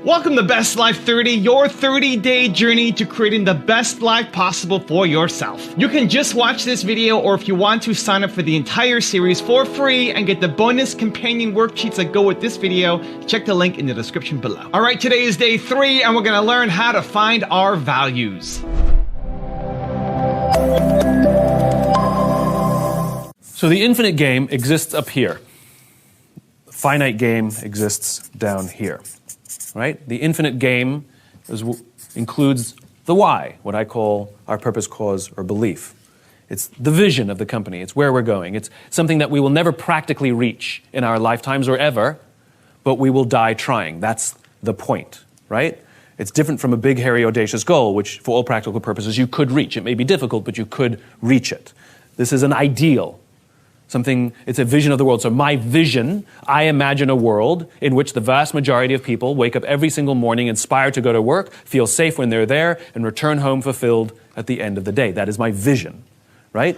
Welcome to Best Life 30, your 30-day journey to creating the best life possible for yourself. You can just watch this video, or if you want to, sign up for the entire series for free and get the bonus companion worksheets that go with this video. Check the link in the description below. All right, today is day 3, and we're gonna learn how to find our values. So the infinite game exists up here. The finite game exists down here. Right? The infinite game includes the why, what I call our purpose, cause, or belief. It's the vision of the company. It's where we're going. It's something that we will never practically reach in our lifetimes or ever, but we will die trying. That's the point, right? It's different from a big, hairy, audacious goal, which for all practical purposes you could reach. It may be difficult, but you could reach it. This is an ideal. It's a vision of the world. So my vision, I imagine a world in which the vast majority of people wake up every single morning inspired to go to work, feel safe when they're there, and return home fulfilled at the end of the day. That is my vision, right?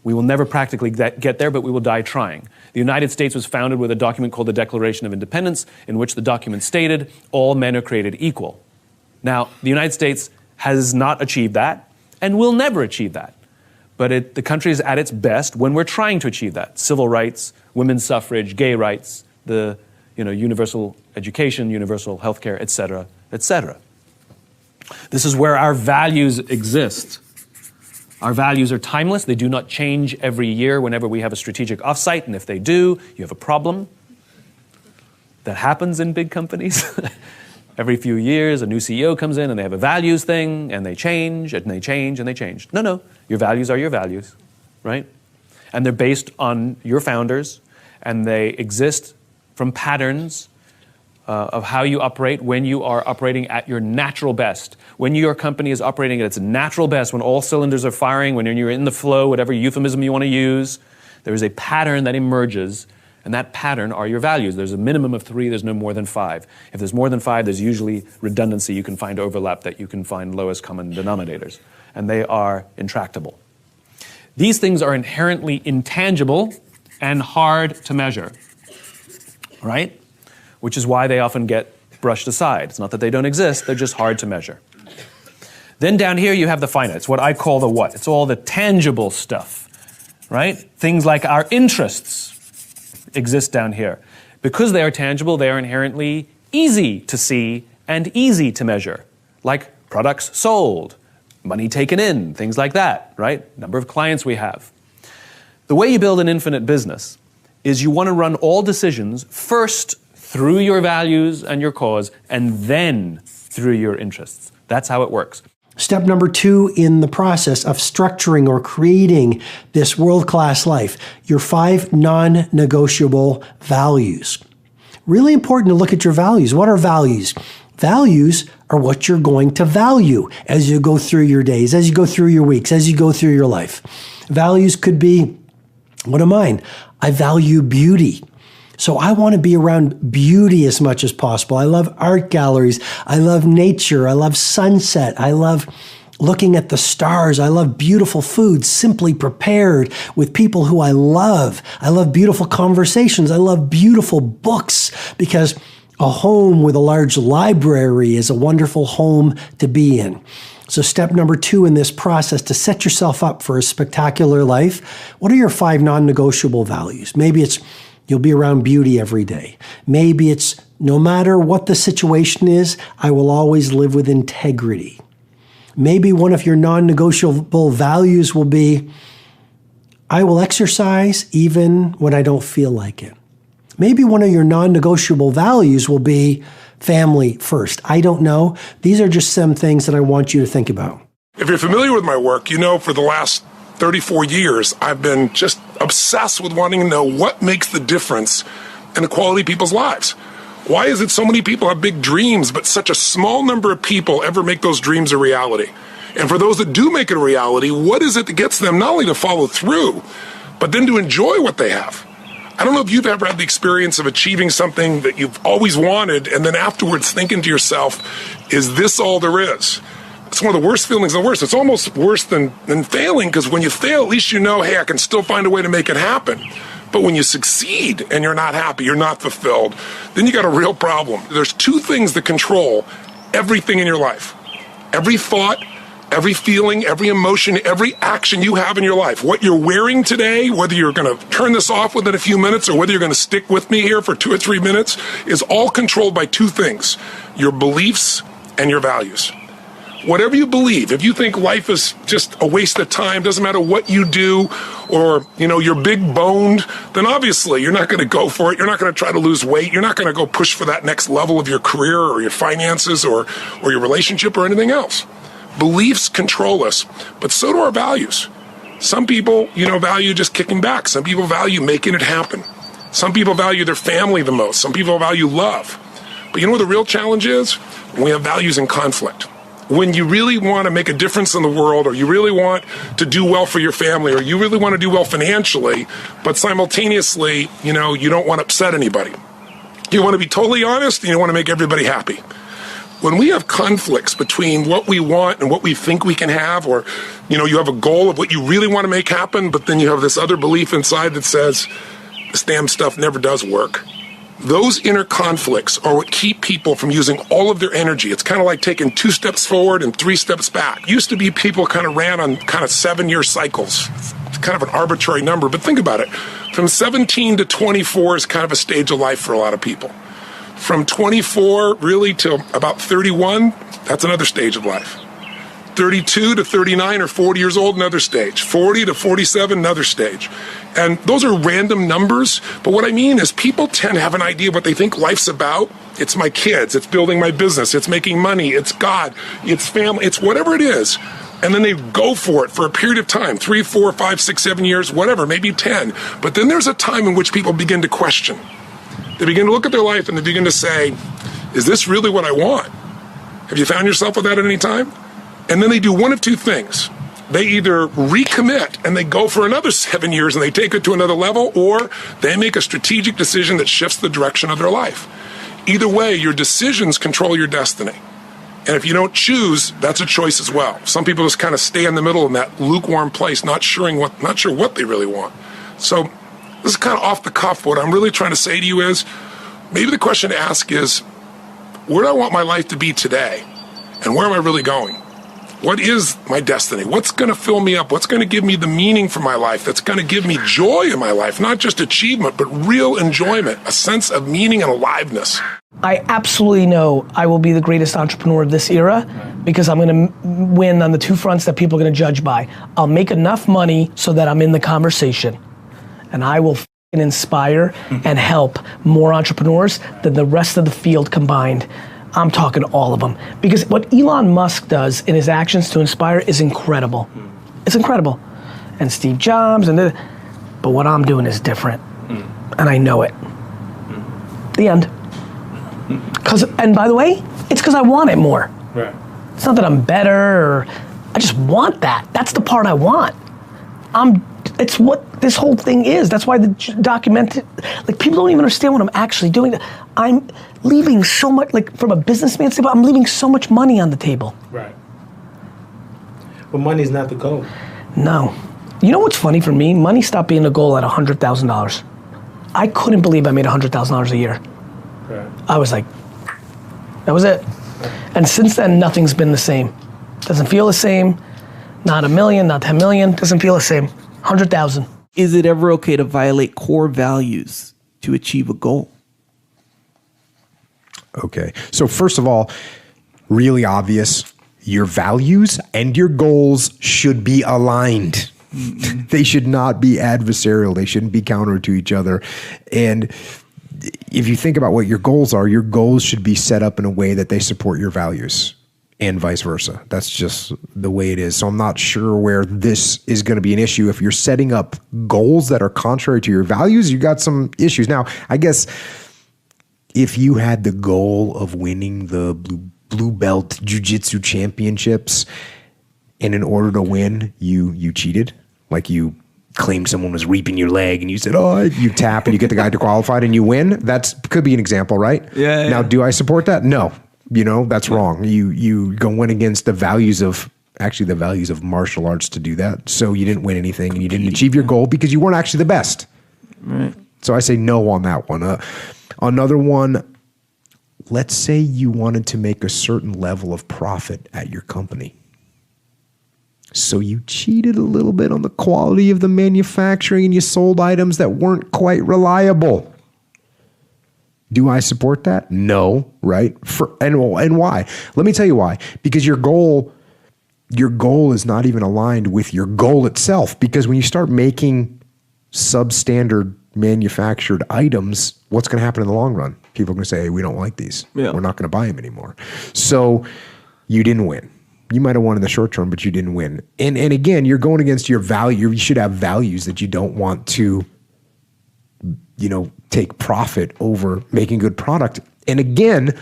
We will never practically get there, but we will die trying. The United States was founded with a document called the Declaration of Independence, in which the document stated, all men are created equal. Now, the United States has not achieved that, and will never achieve that. But the country is at its best when we're trying to achieve that. Civil rights, women's suffrage, gay rights, universal education, universal healthcare, et cetera, et cetera. This is where our values exist. Our values are timeless. They do not change every year whenever we have a strategic offsite, and if they do, you have a problem. That happens in big companies. Every few years, a new CEO comes in and they have a values thing, and they change, and they change, and they change. No, your values are your values, right? And they're based on your founders, and they exist from patterns of how you operate when you are operating at your natural best. When your company is operating at its natural best, when all cylinders are firing, when you're in the flow, whatever euphemism you want to use, there is a pattern that emerges. And that pattern are your values. There's a minimum of 3, there's no more than 5. If there's more than 5, there's usually redundancy. You can find overlap, that you can find lowest common denominators. And they are intractable. These things are inherently intangible and hard to measure, right? Which is why they often get brushed aside. It's not that they don't exist, they're just hard to measure. Then down here you have the finite. It's what I call the what. It's all the tangible stuff, right? Things like our interests exist down here. Because they are tangible, they are inherently easy to see and easy to measure, like products sold, money taken in, things like that, right? Number of clients we have. The way you build an infinite business is you want to run all decisions first through your values and your cause, and then through your interests. That's how it works. Step number 2 in the process of structuring or creating this world-class life, your 5 non-negotiable values. Really important to look at your values. What are values? Values are what you're going to value as you go through your days, as you go through your weeks, as you go through your life. Values could be, what are mine? I value beauty. So I want to be around beauty as much as possible. I love art galleries. I love nature. I love sunset. I love looking at the stars. I love beautiful food, simply prepared with people who I love. I love beautiful conversations. I love beautiful books, because a home with a large library is a wonderful home to be in. So step number 2 in this process to set yourself up for a spectacular life, what are your 5 non-negotiable values? Maybe it's you'll be around beauty every day. Maybe it's no matter what the situation is, I will always live with integrity. Maybe one of your non-negotiable values will be, I will exercise even when I don't feel like it. Maybe one of your non-negotiable values will be family first. I don't know. These are just some things that I want you to think about. If you're familiar with my work, you know for the last 34 years, I've been just obsessed with wanting to know what makes the difference in the quality of people's lives. Why is it so many people have big dreams, but such a small number of people ever make those dreams a reality? And for those that do make it a reality, what is it that gets them not only to follow through, but then to enjoy what they have? I don't know if you've ever had the experience of achieving something that you've always wanted, and then afterwards thinking to yourself, is this all there is? It's one of the worst feelings in the worst. It's almost worse than failing, because when you fail, at least you know, hey, I can still find a way to make it happen. But when you succeed and you're not happy, you're not fulfilled, then you got a real problem. There's two things that control everything in your life. Every thought, every feeling, every emotion, every action you have in your life. What you're wearing today, whether you're going to turn this off within a few minutes or whether you're going to stick with me here for 2 or 3 minutes, is all controlled by two things: your beliefs and your values. Whatever you believe, if you think life is just a waste of time, doesn't matter what you do, or, you're big boned, then obviously you're not going to go for it. You're not going to try to lose weight. You're not going to go push for that next level of your career or your finances or your relationship or anything else. Beliefs control us, but so do our values. Some people, value just kicking back. Some people value making it happen. Some people value their family the most. Some people value love. But you know what the real challenge is? When we have values in conflict. When you really want to make a difference in the world, or you really want to do well for your family, or you really want to do well financially, but simultaneously, you don't want to upset anybody. You want to be totally honest, and you want to make everybody happy. When we have conflicts between what we want and what we think we can have, or, you have a goal of what you really want to make happen, but then you have this other belief inside that says, this damn stuff never does work. Those inner conflicts are what keep people from using all of their energy. It's kind of like taking 2 steps forward and 3 steps back. Used to be people kind of ran on kind of 7-year cycles. It's kind of an arbitrary number, but think about it. From 17 to 24 is kind of a stage of life for a lot of people. From 24 really to about 31, that's another stage of life. 32 to 39 or 40 years old, another stage. 40 to 47, another stage. And those are random numbers, but what I mean is people tend to have an idea of what they think life's about. It's my kids, it's building my business, it's making money, it's God, it's family, it's whatever it is. And then they go for it for a period of time, 3, 4, 5, 6, 7 years, whatever, maybe 10. But then there's a time in which people begin to question. They begin to look at their life and they begin to say, is this really what I want? Have you found yourself with that at any time? And then they do one of two things. They either recommit and they go for another 7 years and they take it to another level, or they make a strategic decision that shifts the direction of their life. Either way, your decisions control your destiny. And if you don't choose, that's a choice as well. Some people just kind of stay in the middle in that lukewarm place, not sure what they really want. So this is kind of off the cuff. What I'm really trying to say to you is, maybe the question to ask is, where do I want my life to be today? And where am I really going? What is my destiny? What's going to fill me up? What's going to give me the meaning for my life? That's going to give me joy in my life, not just achievement, but real enjoyment, a sense of meaning and aliveness. I absolutely know I will be the greatest entrepreneur of this era because I'm going to win on the two fronts that people are going to judge by. I'll make enough money so that I'm in the conversation, and I will inspire and help more entrepreneurs than the rest of the field combined. I'm talking all of them. Because what Elon Musk does in his actions to inspire is incredible. It's incredible. And Steve Jobs, but what I'm doing is different. And I know it. The end. And by the way, it's because I want it more. Right. It's not that I'm better, or I just want that. That's the part I want. It's what this whole thing is. That's why the documented, people don't even understand what I'm actually doing. I'm leaving so much, from a businessman standpoint, I'm leaving so much money on the table. Right. But money's not the goal. No. You know what's funny for me? Money stopped being a goal at $100,000. I couldn't believe I made $100,000 a year. Right. I was like, that was it. And since then, nothing's been the same. Doesn't feel the same. Not $1 million, not 10 million. Doesn't feel the same. 100,000. Is it ever okay to violate core values to achieve a goal? Okay. So first of all, really obvious, your values and your goals should be aligned. They should not be adversarial. They shouldn't be counter to each other. And if you think about what your goals are, your goals should be set up in a way that they support your values, and vice versa. That's just the way it is. So I'm not sure where this is going to be an issue. If you're setting up goals that are contrary to your values, you got some issues. Now, I guess if you had the goal of winning the blue belt jiu-jitsu championships, and in order to win, you cheated, like you claimed someone was reaping your leg and you said, you tap and you get the guy to qualified and you win. That could be an example, right? Yeah. Now, do I support that? No. That's wrong. You go win against the values of martial arts to do that. So you didn't win anything and you didn't achieve your goal because you weren't actually the best. Right. So I say no on that one. Another one, let's say you wanted to make a certain level of profit at your company. So you cheated a little bit on the quality of the manufacturing and you sold items that weren't quite reliable. Do I support that? No, right? And why? Let me tell you why. Because your goal is not even aligned with your goal itself. Because when you start making substandard manufactured items, what's going to happen in the long run? People are going to say, hey, we don't like these. Yeah. We're not going to buy them anymore. So you didn't win. You might have won in the short term, but you didn't win. And again, you're going against your value. You should have values that you don't want to, take profit over making good product. And again,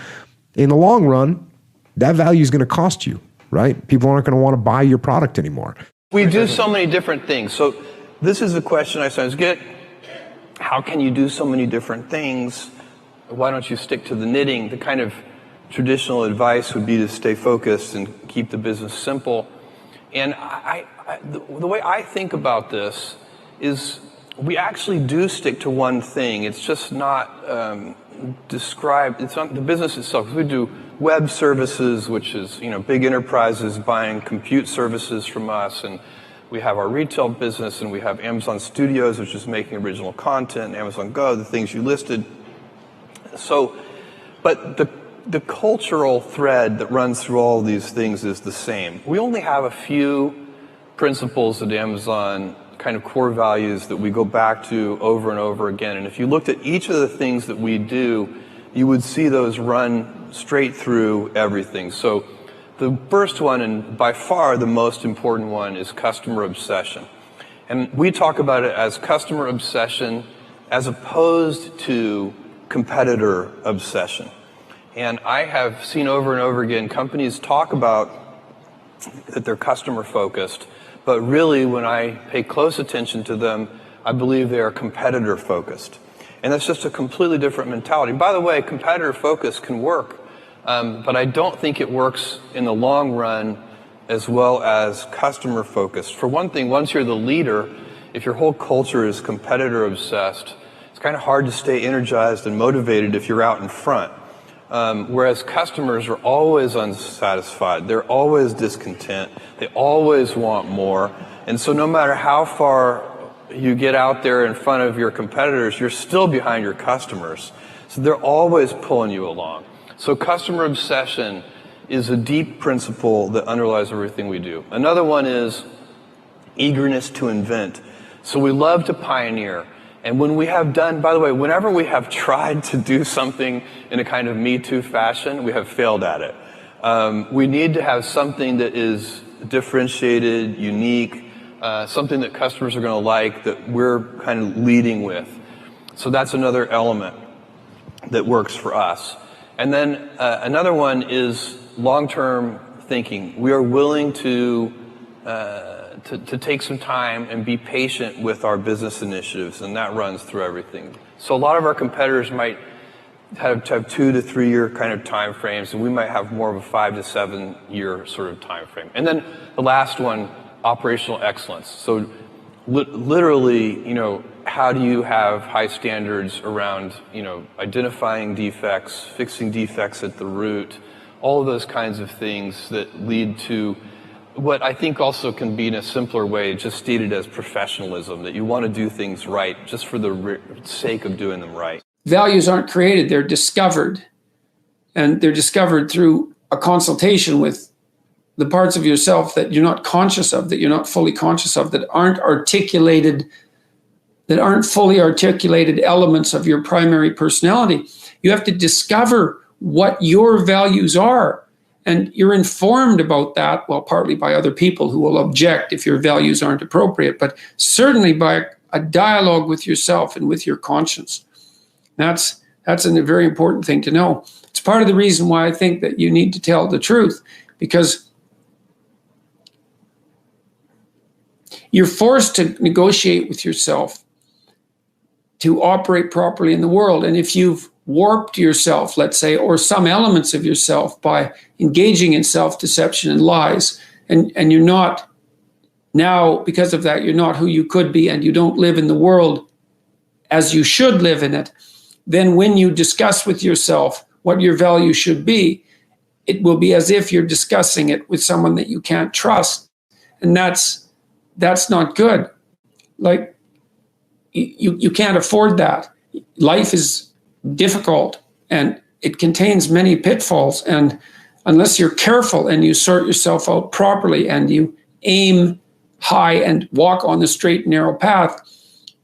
in the long run, that value is going to cost you, right? People aren't going to want to buy your product anymore. We do so many different things. So this is the question I sometimes get. How can you do so many different things? Why don't you stick to the knitting? The kind of traditional advice would be to stay focused and keep the business simple. And the way I think about this is we actually do stick to one thing. It's just not described. It's not the business itself. We do web services, which is, big enterprises buying compute services from us, and we have our retail business, and we have Amazon Studios, which is making original content, Amazon Go, the things you listed. So, but the cultural thread that runs through all these things is the same. We only have a few principles at Amazon, kind of core values that we go back to over and over again. And if you looked at each of the things that we do, you would see those run straight through everything. So the first one, and by far the most important one, is customer obsession. And we talk about it as customer obsession as opposed to competitor obsession. And I have seen over and over again companies talk about that they're customer focused, but really when I pay close attention to them, I believe they are competitor focused. And that's just a completely different mentality. By the way, competitor focus can work, but I don't think it works in the long run as well as customer focused. For one thing, once you're the leader, if your whole culture is competitor obsessed, it's kind of hard to stay energized and motivated if you're out in front. Whereas customers are always unsatisfied, they're always discontent, they always want more, and so no matter how far you get out there in front of your competitors, you're still behind your customers. So they're always pulling you along. So customer obsession is a deep principle that underlies everything we do. Another one is eagerness to invent. So we love to pioneer. And when we have done, by the way, whenever we have tried to do something in a kind of Me Too fashion, we have failed at it. We need to have something that is differentiated, unique, something that customers are going to like, that we're kind of leading with. So that's another element that works for us. And then another one is long-term thinking. We are willing to take some time and be patient with our business initiatives, and that runs through everything. So a lot of our competitors might have 2 to 3 year kind of time frames, and we might have more of a 5 to 7 year sort of time frame. And then the last one, operational excellence. So literally, how do you have high standards around, identifying defects, fixing defects at the root, all of those kinds of things that lead to what I think also can be in a simpler way, just stated as professionalism, that you want to do things right just for the sake of doing them right. Values aren't created, they're discovered. And they're discovered through a consultation with the parts of yourself that you're not conscious of, that you're not fully conscious of, that aren't articulated, that aren't fully articulated elements of your primary personality. You have to discover what your values are. And you're informed about that, well, partly by other people who will object if your values aren't appropriate, but certainly by a dialogue with yourself and with your conscience. That's a very important thing to know. It's part of the reason why I think that you need to tell the truth, because you're forced to negotiate with yourself to operate properly in the world. And if you've warped yourself, let's say, or some elements of yourself by engaging in self-deception and lies, and you're not now, because of that, you're not who you could be, and you don't live in the world as you should live in it, then when you discuss with yourself what your value should be, it will be as if you're discussing it with someone that you can't trust. And that's not good. Like, you can't afford that. Life is difficult and it contains many pitfalls. And unless you're careful and you sort yourself out properly and you aim high and walk on the straight and narrow path,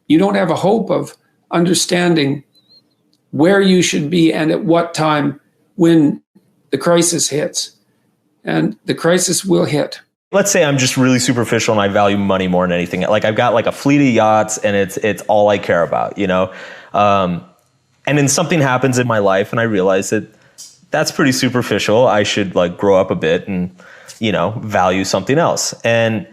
you don't have a hope of understanding where you should be and at what time when the crisis hits. And the crisis will hit. Let's say I'm just really superficial and I value money more than anything. Like, I've got like a fleet of yachts and it's all I care about, you know? And then something happens in my life and I realize that that's pretty superficial. I should like grow up a bit and, you know, value something else. And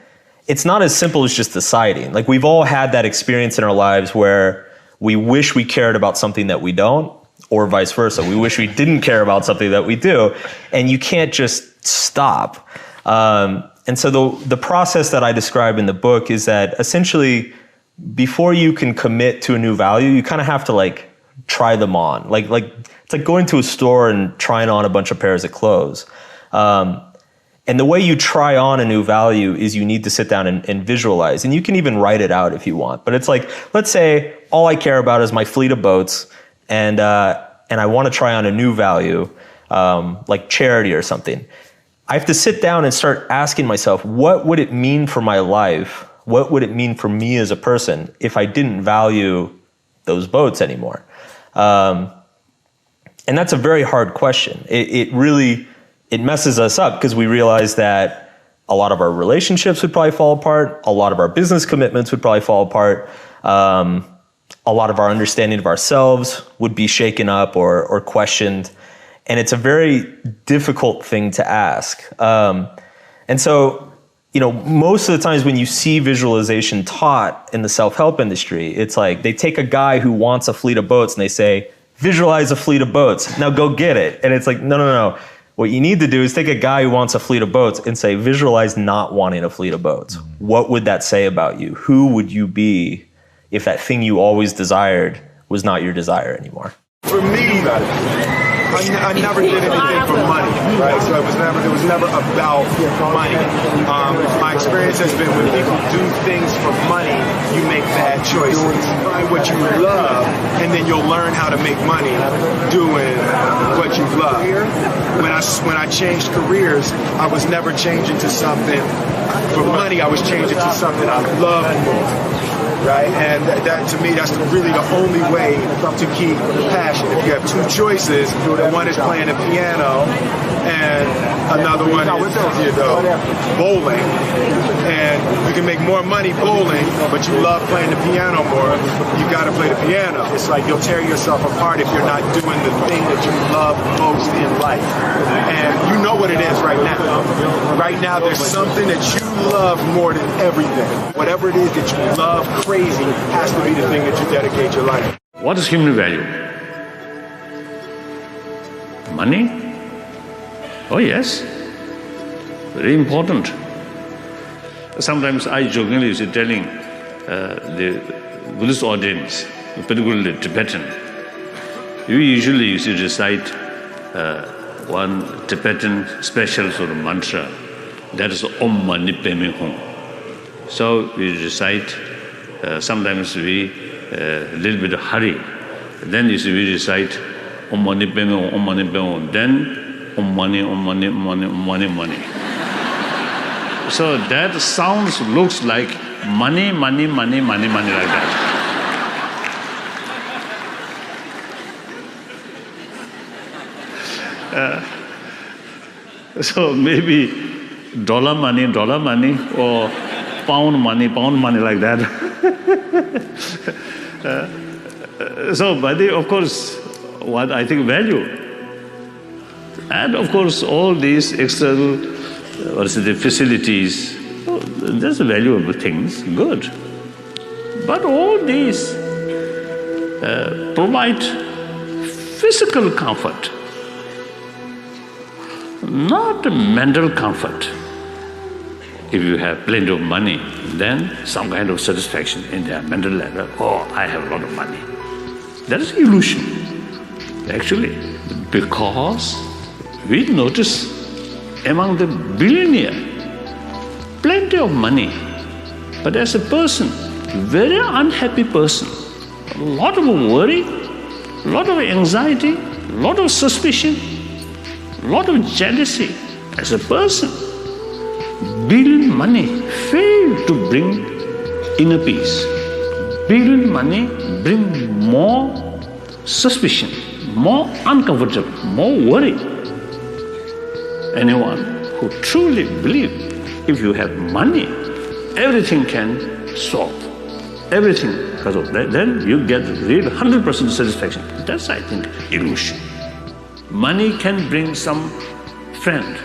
it's not as simple as just deciding. Like, we've all had that experience in our lives where we wish we cared about something that we don't, or vice versa. We wish we didn't care about something that we do, and you can't just stop. And so the process that I describe in the book is that essentially before you can commit to a new value, you kind of have to like try them on. Like it's like going to a store and trying on a bunch of pairs of clothes. And the way you try on a new value is you need to sit down and visualize. And you can even write it out if you want. But it's like, let's say all I care about is my fleet of boats, and I want to try on a new value, like charity or something. I have to sit down and start asking myself, what would it mean for my life? What would it mean for me as a person if I didn't value those boats anymore? And that's a very hard question. It really messes us up because we realize that a lot of our relationships would probably fall apart. A lot of our business commitments would probably fall apart. A lot of our understanding of ourselves would be shaken up or questioned. And it's a very difficult thing to ask. And so, you know, most of the times when you see visualization taught in the self-help industry, it's like they take a guy who wants a fleet of boats and they say, visualize a fleet of boats. Now go get it. And it's like, no. What you need to do is take a guy who wants a fleet of boats and say, visualize not wanting a fleet of boats. What would that say about you? Who would you be if that thing you always desired was not your desire anymore? For me, I never did anything for money, right? So it was never about money. My experience has been when people do things for money, you make bad choices. Find what you love, and then you'll learn how to make money doing what you love. When I changed careers, I was never changing to something for money. I was changing to something I loved more. Right, and that to me, that's really the only way to keep the passion. If you have two choices, one is playing the piano, and another one is, you know, bowling. And you can make more money bowling, but you love playing the piano more. You got to play the piano. It's like you'll tear yourself apart if you're not doing the thing that you love most in life. And you know what it is right now. Right now, there's something that you love more than everything. Whatever it is that you love crazy has to be the thing that you dedicate your life. What is human value? Money? Oh yes, very important. Sometimes I jokingly used to telling the Buddhist audience, particularly Tibetan, you usually used to recite one Tibetan special sort of mantra, that is Om Mani Padme Hum. So we recite, sometimes we a little bit of hurry, then we recite Om Mani Padme Hum, Om Mani Padme Hum, then Om Mani, Om Mani, Om Mani, Om Mani, Mani. So that sounds, looks like money, money, money, money, money, like that. So maybe dollar money, or pound money, like that. So, but they, of course, what I think value. And of course, all these external, the facilities, there's the value of the things, good. But all these provide physical comfort, not mental comfort. if you have plenty of money, then some kind of satisfaction in their mental level. Oh, I have a lot of money. That is illusion, actually, because we notice among the billionaire, plenty of money, but as a person, very unhappy person, a lot of worry, a lot of anxiety, a lot of suspicion, a lot of jealousy. As a person, billion money fail to bring inner peace. Billion money bring more suspicion, more uncomfortable, more worry. Anyone who truly believes if you have money, everything can solve. Everything can solve. Then you get real 100% satisfaction. That's, I think, illusion. Money can bring some friend,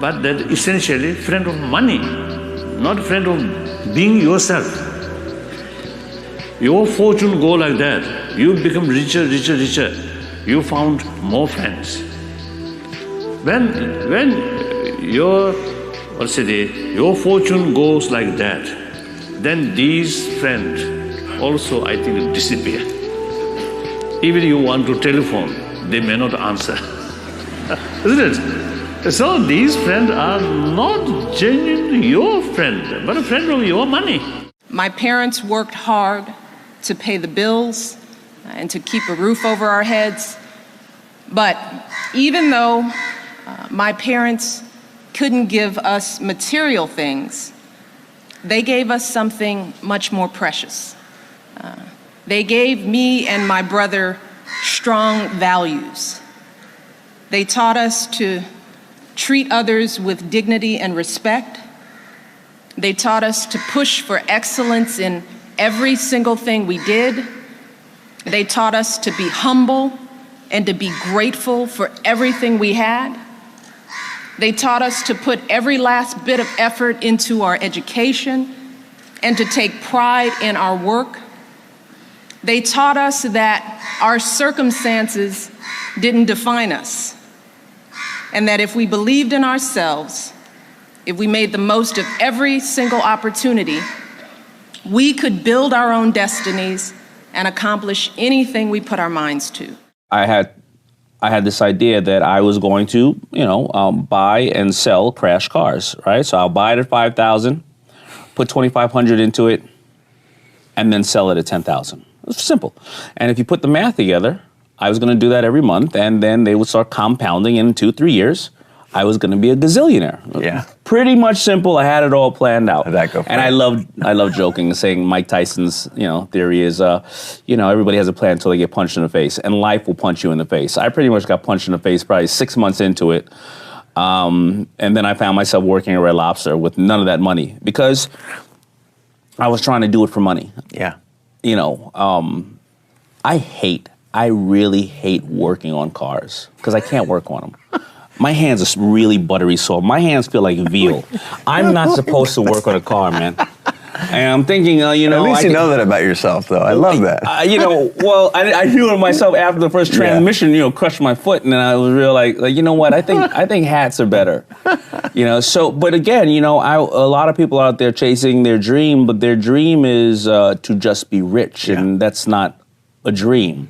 but that essentially friend of money, not friend of being yourself. Your fortune go like that. You become richer, richer, richer. You found more friends. When your fortune goes like that, then these friends also, I think, disappear. Even you want to telephone, they may not answer. Isn't it? So these friends are not genuinely your friend, but a friend of your money. My parents worked hard to pay the bills and to keep a roof over our heads. But even though my parents couldn't give us material things, they gave us something much more precious. They gave me and my brother strong values. They taught us to treat others with dignity and respect. They taught us to push for excellence in every single thing we did. They taught us to be humble and to be grateful for everything we had. They taught us to put every last bit of effort into our education and to take pride in our work. They taught us that our circumstances didn't define us, and that if we believed in ourselves, if we made the most of every single opportunity, we could build our own destinies and accomplish anything we put our minds to. I had this idea that I was going to, buy and sell crash cars, right? So I'll buy it at $5,000, put $2,500 into it, and then sell it at $10,000. It's simple. And if you put the math together, I was going to do that every month, and then they would start compounding in 2-3 years. I was going to be a gazillionaire. Yeah. Pretty much simple. I had it all planned out. How'd that go for and you? I love joking and saying Mike Tyson's, theory is, everybody has a plan until they get punched in the face, and life will punch you in the face. I pretty much got punched in the face probably 6 months into it. And then I found myself working at Red Lobster with none of that money because I was trying to do it for money. Yeah. I really hate working on cars because I can't work on them. My hands are really buttery soft. My hands feel like veal. I'm not supposed to work on a car, man. And I'm thinking, At least you know that about yourself, though. I love that. I knew it myself after the first transmission, crushed my foot, and then I was real like, you know what? I think hats are better. But again, a lot of people out there chasing their dream, but their dream is to just be rich, and that's not a dream.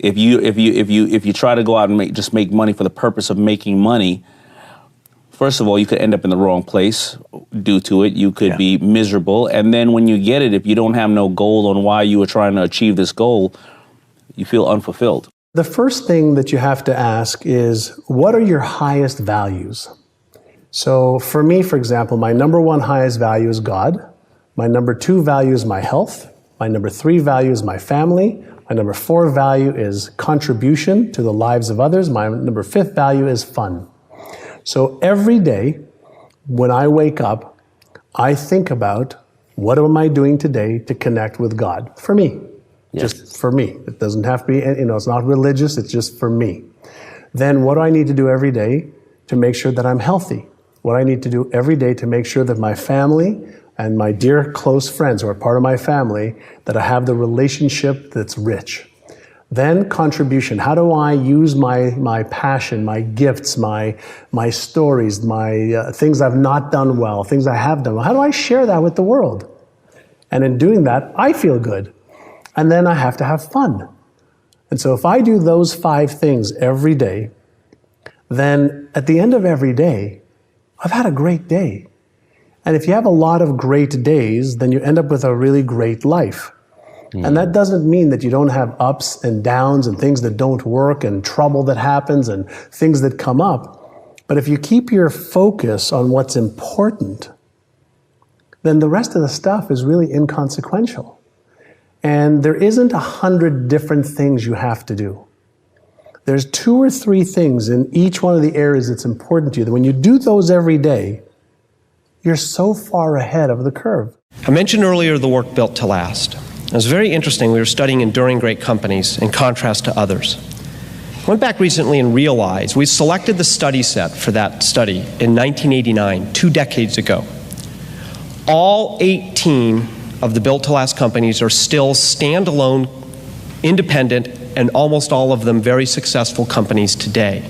If you try to go out and make money for the purpose of making money, first of all, you could end up in the wrong place due to it. You could be miserable. And then when you get it, if you don't have no goal on why you were trying to achieve this goal, you feel unfulfilled. The first thing that you have to ask is, what are your highest values? So for me, for example, my number one highest value is God. My number 2 value is my health. My number 3 value is my family. My number 4 value is contribution to the lives of others. My number 5th value is fun. So every day when I wake up, I think about what am I doing today to connect with God? For me. Yes. Just for me. It doesn't have to be, it's not religious, it's just for me. Then what do I need to do every day to make sure that I'm healthy? What I need to do every day to make sure that my family and my dear close friends who are part of my family, that I have the relationship that's rich. Then contribution. How do I use my passion, my gifts, my stories, my things I've not done well, things I have done well? How do I share that with the world? And in doing that, I feel good. And then I have to have fun. And so if I do those 5 things every day, then at the end of every day, I've had a great day. And if you have a lot of great days, then you end up with a really great life. And that doesn't mean that you don't have ups and downs and things that don't work and trouble that happens and things that come up. But if you keep your focus on what's important, then the rest of the stuff is really inconsequential. And there isn't 100 different things you have to do. There's 2 or 3 things in each one of the areas that's important to you that when you do those every day, you're so far ahead of the curve. I mentioned earlier the work Built to Last. It was very interesting. We were studying enduring great companies in contrast to others. I went back recently and realized we selected the study set for that study in 1989, 2 decades ago. All 18 of the Built to Last companies are still standalone, independent, and almost all of them very successful companies today.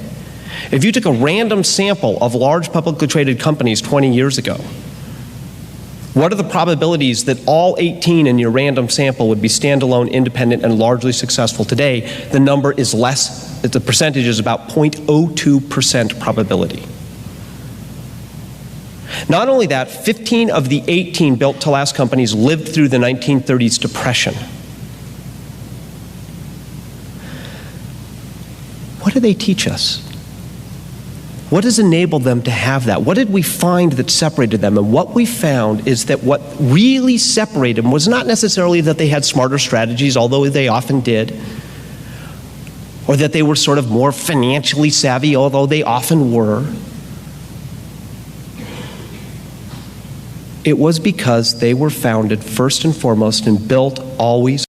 If you took a random sample of large publicly traded companies 20 years ago, what are the probabilities that all 18 in your random sample would be standalone, independent, and largely successful today? The number is less, the percentage is about 0.02% probability. Not only that, 15 of the 18 Built to Last companies lived through the 1930s depression. What do they teach us? What has enabled them to have that? What did we find that separated them? And what we found is that what really separated them was not necessarily that they had smarter strategies, although they often did, or that they were sort of more financially savvy, although they often were. It was because they were founded first and foremost and built always